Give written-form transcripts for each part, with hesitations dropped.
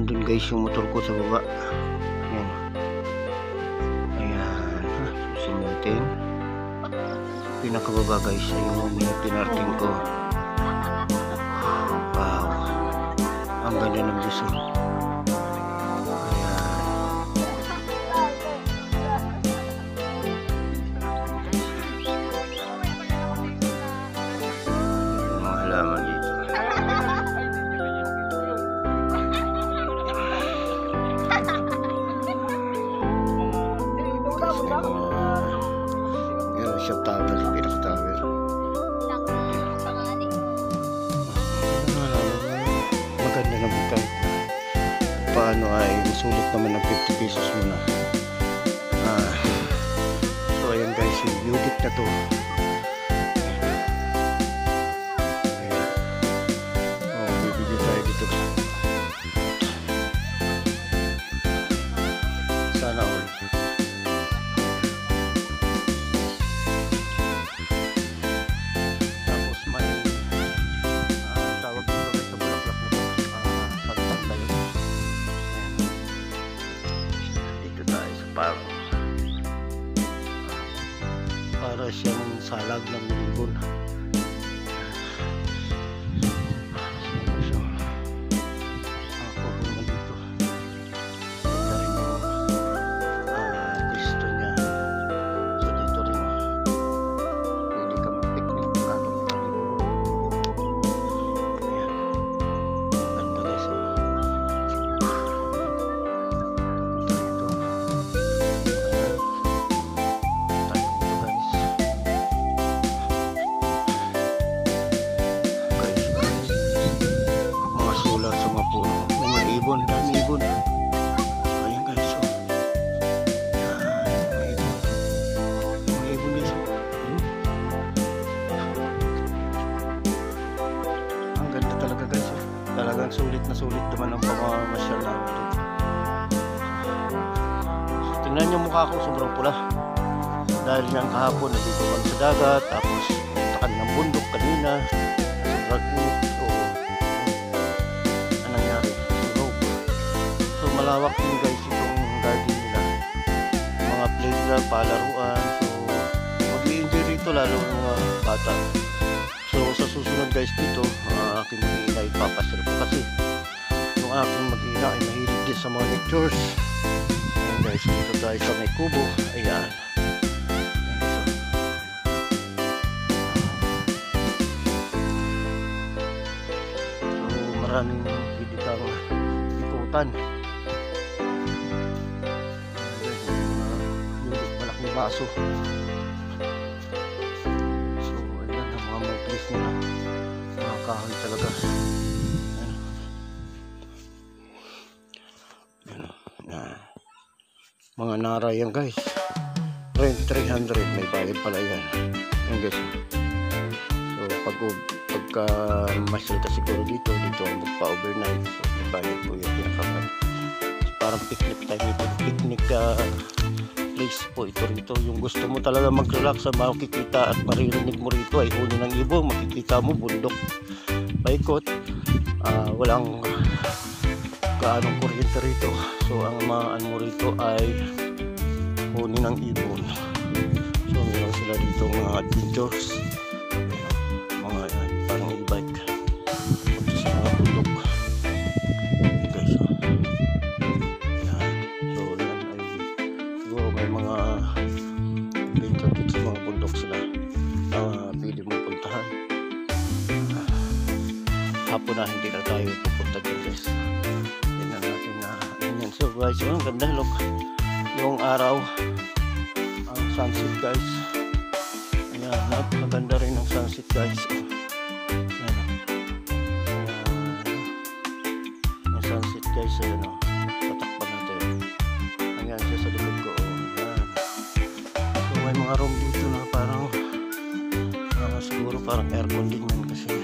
nandun guys yung motor ko sa baba. Ayan. Ayan. Susin natin. Pinakababa guys ay yung pinarting ko. Wow. Ang ganda ng buso. Shop tower, pinaka tower. Maganda na butang. Paano ay sulit naman ng 50 pesos muna. So ayan guys, yung unit na to. Ayan. Oh, bibigyan tayo dito. Sana all. Para siyang salag ng ibon. Ako naman dito. Dahil gusto niya. So dito rin pwede ka mag-picnic. Ayan. Ganda guys. Ibon, dami ibon. Ayan guys, so may ibon guys. Ang ganda talaga guys. Talagang sulit na sulit naman ang pamamasyal namin dito. Tingnan nyo mukha ko, sobrang pula. Dahil niyang kahapon nandito kami sa dagat, tapos punta kami ng bundok kanina. Sobrang init. Malawak din guys itong garden nila, mga playground, palaruan. So mag-i-enjoy rito lalo ng mga bata. So sa susunod guys dito, aking mag-iina ipapasal ko kasi yung aking mag-iina ay mahilig din sa mga lectures. Ayan guys, dito tayo sa may kubo. Ayan. So maraming pwede kang ikutan. Baso. So ayan ang mga moblis nila, mga kahoy talaga. Ayan. Mga nara yan guys, rent 300, may bayad pala yan. Ayan guys. So pagka masyal ka siguro dito ang magpa-overnight, so may bayad po yan. So, parang picnic time ito, picnic place po ito rito. Yung gusto mo talaga mag-relax, makikita at maririnig mo rito ay uni ng ibon, makikita mo bundok, paikot, walang kaanong kuryente rito. So ang maan mo rito ay uni ng ibon. So meron sila dito mga adventures, mga parang e-bike sa mga bundok. Hapon na hindi na tayo pupunta dyan guys. Yan na natin na yan. So guys, ang ganda look yung araw, ang sunset guys. Ayan, napakaganda rin ang sunset guys. Ayan, yung sunset guys. Ayan o, tatakpan natin. Ayan siya sa likod ko. Ayan. So may mga room dito na parang siguro parang aircon din yan kasi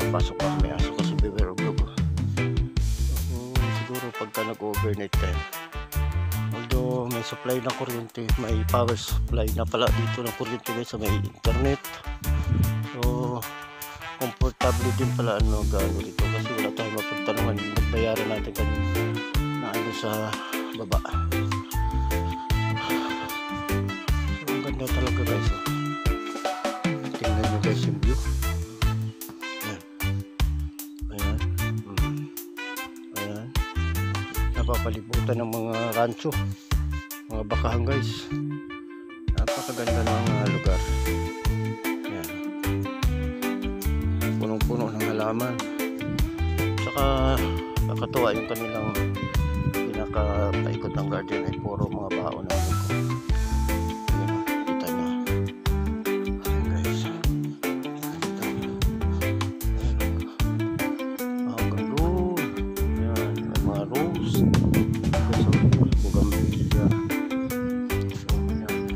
pasok pa, may aso kasi beware of dog. Siguro pagka nag-overnight tayo, although may supply ng kuryente, may power supply na pala dito ng kuryente guys, may internet. So komportable din pala ano gaano dito kasi wala tayong mapagtanungan. Nagbayaran natin kanina na ano sa baba. So ang ganda talaga guys. Oh. Tingnan nyo guys yung view. Ayan. Ayan. Ayan. Napapalibutan ng mga rancho, mga bakahan guys. Napakaganda ng lugar. Ayan. Punong-puno ng halaman. Saka nakatuwa yung kanilang pinaka-paikot ng garden ay puro mga baon na ko. Ayan, kita nyo. Ayan guys. Hanggang doon. Ayan, may mga rose. Bougainvillea. So, ayan.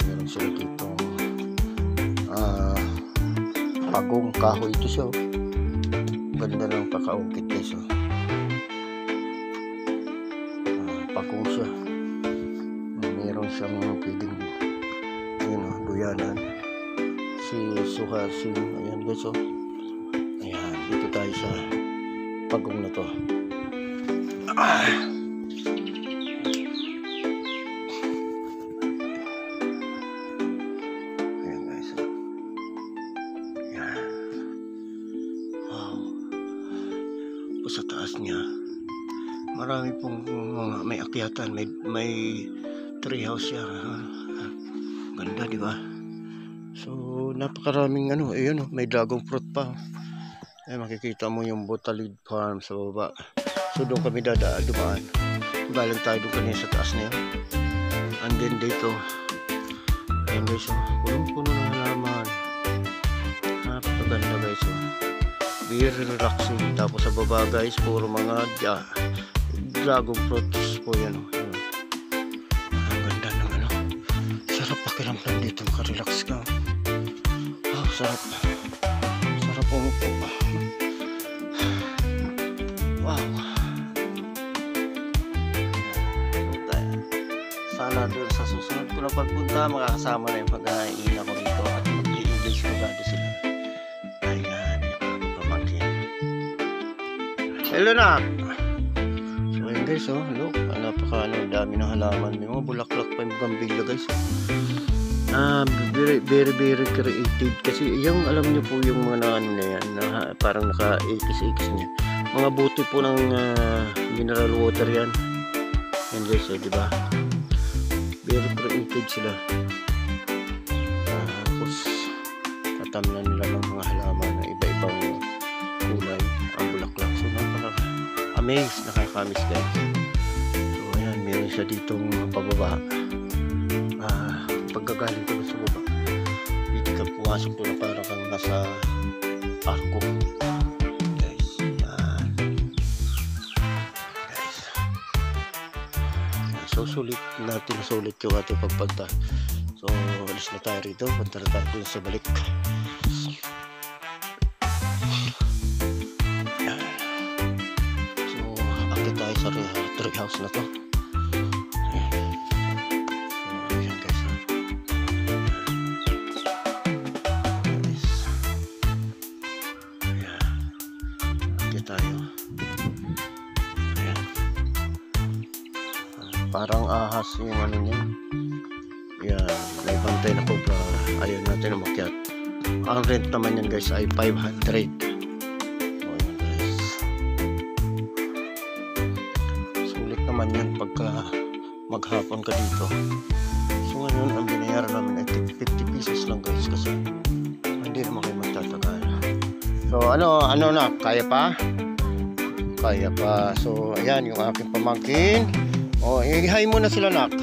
Meron sila dito. Pagong kahoy ito siya. Ganda ng pakaukit guys. Pagong siya. Meron siyang pwedeng duyanan. Si Suhasin. Ayan guys. Ayan. Dito tayo sa pagong na to. Ayan guys. Ayan. Wow. Sa taas niya marami pong may akyatan, may tree house siya. Ganda di ba? So napakaraming ano, ayun may dragon fruit pa. Ay makikita mo yung Botalid Farm sa baba. So doon kami dumaan. Galing tayo doon kanina sa taas na yun. And then dito ayun guys, punong-puno ng halaman. Napakaganda guys. Very relaxing. Tapos sa baba guys, puro mga dragon fruits po yan. Ang ganda ng ano. Sarap pakiramdam dito, makarelax ka. Sarap. Sarap umupo. Wow. Sana doon sa susunod ko na pagpunta, makakasama na yung pag-iina ko rito at mag-i-engage ko gado sila. Hello na. So ayun guys, look, napaka dami ng halaman, may mga bulaklak pa yung Bougainvillea guys. Very creative kasi yung alam niyo po yung mga ano na yan, parang naka 80s niya. Mga buti po ng mineral water yan. Yan guys, di ba? Very creative sila. Tapos tatamnan nila ng mga halaman na iba-ibang kulay ang bulaklak. So amazed, nakakamiss guys. So ayan, meron siya ditong pababa. Pagkagaling ko sa baba, dito ka pumasok ko na parang kang nasa arko guys. Ayan guys. So sulit yung ating pagpunta. So alis na tayo rito, punta na tayo dun sa balik. Sa tree house na to. Ayan guys. Ayan. Ayan tayo. Ayan. Parang ahas yung ano niya. Ayan. May bantay na cobra. Ayaw natin umakyat. Ang rent naman yan guys ay 500. Naman yan pagka maghapon ka dito. So ngayon ang binayaran namin ay 50 pesos lang guys kasi hindi naman kayo magtatagal. So ano na, kaya pa? Kaya pa. So ayan yung aking pamangkin. I-hi mo na sila nak.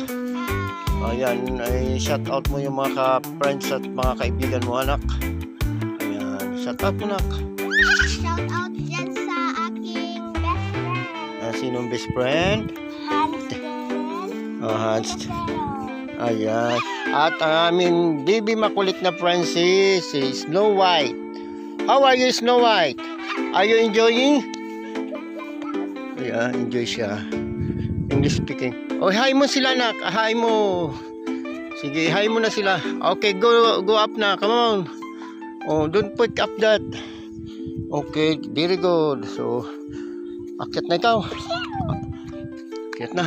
Ayan, ay shout out mo yung mga friends at mga kaibigan mo anak. Ayan, shout out mo nak. Shout out dyan sa aking best friend. Sinong best friend? Hans. Ayan. At aming baby makulit na princess, Snow White. How are you, Snow White? Are you enjoying? Yeah, enjoy siya. English speaking. Oh, hi mo sila nak. Hi mo. Sige, hi mo na sila. Okay, go up na. Come on. Oh, don't pick up that. Okay, very good. So, akit na ikaw. Akit na.